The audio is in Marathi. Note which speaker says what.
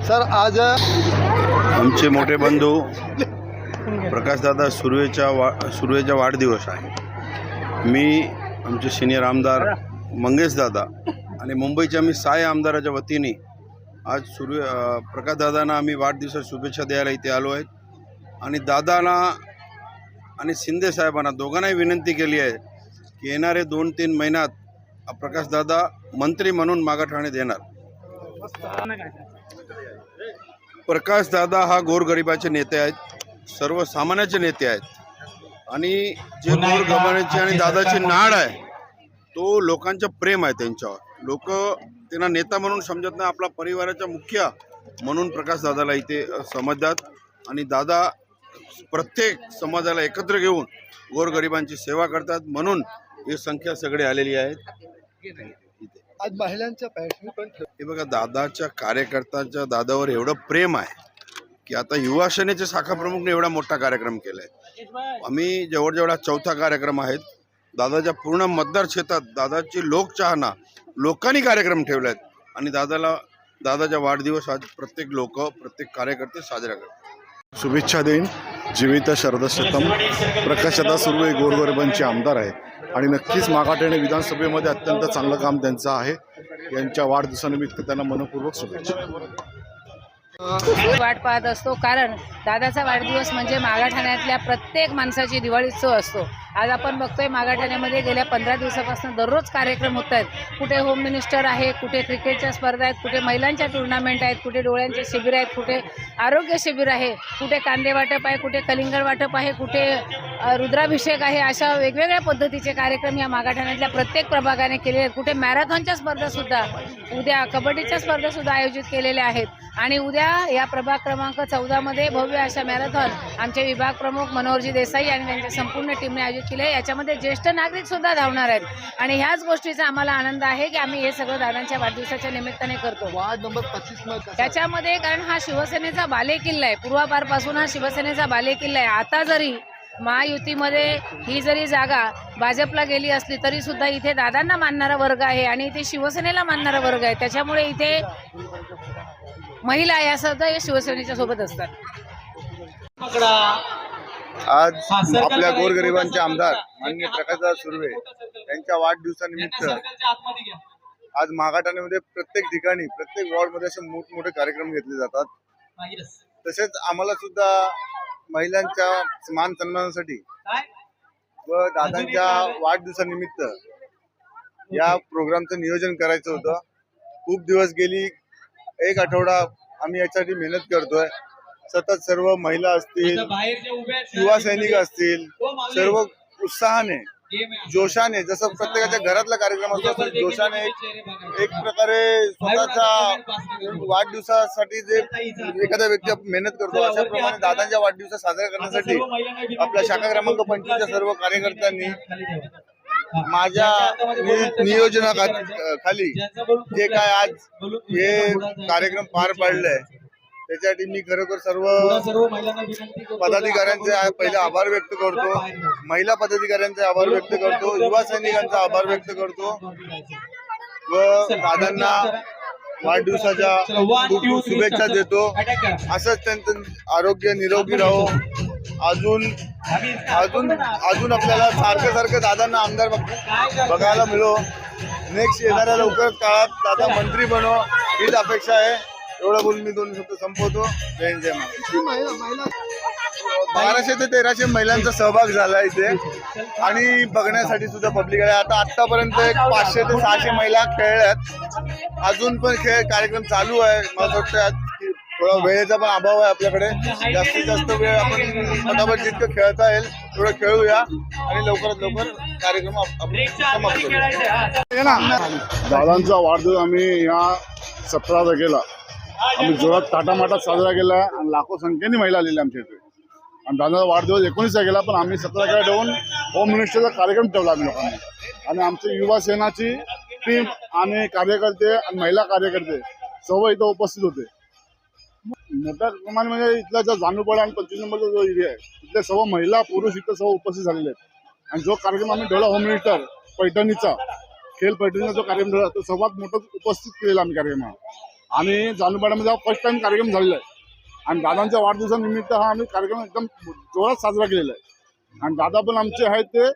Speaker 1: सर आज
Speaker 2: आमचे मोठे बंधू प्रकाशदादा सुर्वेचा वाढदिवस आहे। मी आमचे सिनियर आमदार मंगेशदादा आणि मुंबईच्या आम्ही 6 आमदाराच्या वतीने आज प्रकाशदादांना आम्ही वाढदिवसाच्या शुभेच्छा द्यायला इथे आलो आहेत। आणि दादांना आणि शिंदे साहेबांना दोघांनाही विनंती केली आहे की येणारे 2-3 महिन्यात प्रकाशदादा मंत्री म्हणून मागाठाणे देणार। प्रकाशदादा हा गोरगरिबाचे नेते आहेत, सर्वसामान्याचे नेते आहेत आणि जे गोरगरिबांची आणि दादाची नाड आहे तो लोकांचं प्रेम आहे त्यांच्यावर। लोक त्यांना नेता म्हणून समजत नाही, आपला परिवाराचा मुखिया म्हणून प्रकाशदादाला इथे समजतात। आणि दादा प्रत्येक समाजाला एकत्र घेऊन गोरगरिबांची सेवा करतात, म्हणून ही संख्या सगळे आलेली आहेत।
Speaker 1: आज महिलांच्या पॅशनी पण
Speaker 2: हे बघा, दादाच्या कार्यकर्त्यांच्या दादावर एवढं प्रेम आहे की आता युवा सेनेचे शाखा प्रमुखने एवढा मोठा कार्यक्रम केला आहे। आम्ही जवळजवळ 4था कार्यक्रम आहेत। दादाच्या पूर्ण मतदार क्षेत्रात दादाची लोकचाहना लोकांनी कार्यक्रम ठेवले आहेत आणि दादाचा वाढदिवस आज प्रत्येक कार्यकर्ते साजरा करतात।
Speaker 3: शुभेच्छा देईन। जीवित शरदशतम प्रकाशदादा सुर्वे गोरगरिबांचे आमदार आहेत आणि नक्कीच मागाठाणे विधानसभेमध्ये अत्यंत चांगलं काम त्यांचं आहे। यांच्या वाढदिवसानिमित्त त्यांना मनपूर्वक शुभेच्छा।
Speaker 4: वाट पाहत असतो, कारण दादाचा वाढदिवस म्हणजे मागाठाण्यातल्या प्रत्येक माणसाची दिवाळीत्सव असतो। आज आपण बघतोय मागाठाण्यामध्ये गेल्या 15 दिवसापासून दररोज कार्यक्रम होत आहेत। कुठे होम मिनिस्टर आहे, कुठे क्रिकेटच्या स्पर्धा आहेत, कुठे महिलांच्या टुर्नामेंट आहेत, कुठे डोळ्यांचे शिबिर आहेत, कुठे आरोग्य शिबिर आहे, कुठे कांदे वाटप आहे, कुठे कलिंगड वाटप आहे, कुठे रुद्राभिषेक आहे। अशा वेगवेगळ्या पद्धतीचे कार्यक्रम या मागाठाण्यातल्या प्रत्येक प्रभागाने केले आहेत। कुठे मॅरेथॉनच्या स्पर्धासुद्धा, उद्या कबड्डीच्या स्पर्धासुद्धा आयोजित केलेल्या आहेत। आणि उद्या या प्रभाग क्रमांक 14 मध्ये भव्य अशा मॅरेथॉन आमचे विभाग प्रमुख मनोहरजी देसाई आणि त्यांच्या संपूर्ण टीमने आयोजित केले आहे। याच्यामध्ये ज्येष्ठ नागरिक सुद्धा धावणार आहेत आणि ह्याच गोष्टीचा आम्हाला आनंद आहे की आम्ही हे सगळं दादांच्या वाढदिवसाच्या निमित्ताने करतो।
Speaker 1: वार्ड नंबर 25 मध्ये
Speaker 4: त्याच्यामध्ये कारण हा शिवसेनेचा बालेकिल्ला आहे, पूर्वापारपासून हा शिवसेनेचा बालेकिल्ला आहे। आता जरी महायुतीमध्ये ही जरी जागा भाजपला गेली असली तरी सुद्धा इथे दादांना मानणारा वर्ग आहे आणि इथे शिवसेनेला मानणारा वर्ग आहे। त्याच्यामुळे इथे महिला या सुद्धा या शिवसेनेच्या सोबत असतात।
Speaker 3: आज आपल्या गोरगरिबांचे आमदार माननीय प्रकाशदादा सुर्वे यांच्या वाढदिवसानिमित्त आज मागाठाण्यामध्ये प्रत्येक ठिकाणी प्रत्येक वॉर्डमध्ये असे मोठमोठे कार्यक्रम घेतले जातात। तसेच आम्हाला सुद्धा महिलांच्या मान सन्मानासाठी व दादांच्या वाढदिवसानिमित्त या प्रोग्रामचं नियोजन करायचं होतं। खूप दिवस गेली 1 आठवडा आम्ही यासाठी मेहनत करतोय। सतत सर्व महिला असतील, युवा सैनिक असतील, सर्व उत्साहाने जोशाने, जसं प्रत्येकाच्या घरातला कार्यक्रम असतो जोशाने एक प्रकारे स्वतःच्या वाढदिवसासाठी जे एखादा व्यक्ती मेहनत करतो, अशा प्रमाणे दादांच्या वाढदिवस साजरा करण्यासाठी आपल्या शाखा क्रमांक 25च्या सर्व कार्यकर्त्यांनी माझ्या नियोजनाखाली जे काय आज हे कार्यक्रम पार पाडले त्याच्यासाठी मी खरोखर सर्व पदाधिकाऱ्यांचे पहिले आभार व्यक्त करतो, महिला पदाधिकाऱ्यांचे आभार व्यक्त करतो, युवा सैनिकांचा आभार व्यक्त करतो व दादांना वाढदिवसाच्या खूप खूप शुभेच्छा देतो। असंच त्यांचं आरोग्य निरोगी राहो। अजून आपल्याला सारखं दादांना आमदार बघायला मिळो। नेक्स्ट येणाऱ्या लवकर काळात दादा मंत्री बनो हीच अपेक्षा आहे। एवढं बोलून मी 2 शब्द संपवतो। जय हिंद जय महाराष्ट्र। 1200 ते 1300 महिलांचा सहभाग झाला इथे आणि बघण्यासाठी सुद्धा पब्लिक आहे। आतापर्यंत 500 ते 600 महिला खेळल्यात। अजून पण कार्यक्रम चालू आहे। मला वाटतं थोडा वेळेचा पण अभाव आहे आपल्याकडे, जास्तीत जास्त वेळ आपण फटाफट जितकं खेळता येईल थोडं खेळूया आणि लवकरात लवकर कार्यक्रम समाप्त करूया। दादांचा वाढदिवस आम्ही या 17 तारखेला आम्ही जोरात टाटामाटात साजरा केला आणि लाखो संख्येने महिला आलेल्या आमच्या इथे। आणि दादाचा वाढदिवस 19 तारखेला पण आम्ही 17 तारखेला ठेवून होम मिनिस्टरचा कार्यक्रम ठेवला आम्ही लोकांनी। आणि आमची युवा सेनाची टीम आणि कार्यकर्ते आणि महिला कार्यकर्ते सर्व इथं उपस्थित होते। मोठ्या प्रमाणे म्हणजे इथला जो जानूपाडा आणि 25 नंबरचा जो एरिया आहे तिथले सर्व महिला पुरुष इथं सर्व उपस्थित झालेले आहेत। आणि जो कार्यक्रम आम्ही ठेवला होम मिनिस्टर पैठणीचा खेळ पैठणीचा जो कार्यक्रम ठेवला तो सर्वात मोठा उपस्थित केलेला आम्ही कार्यक्रम। आम्ही जानूपाड्यामध्ये हा फर्स्ट टाइम कार्यक्रम झालेला आहे आणि दादांच्या वाढदिवसानिमित्त हा आम्ही कार्यक्रम एकदम जोरात साजरा केलेला आहे आणि दादा पण आमचे आहेत ते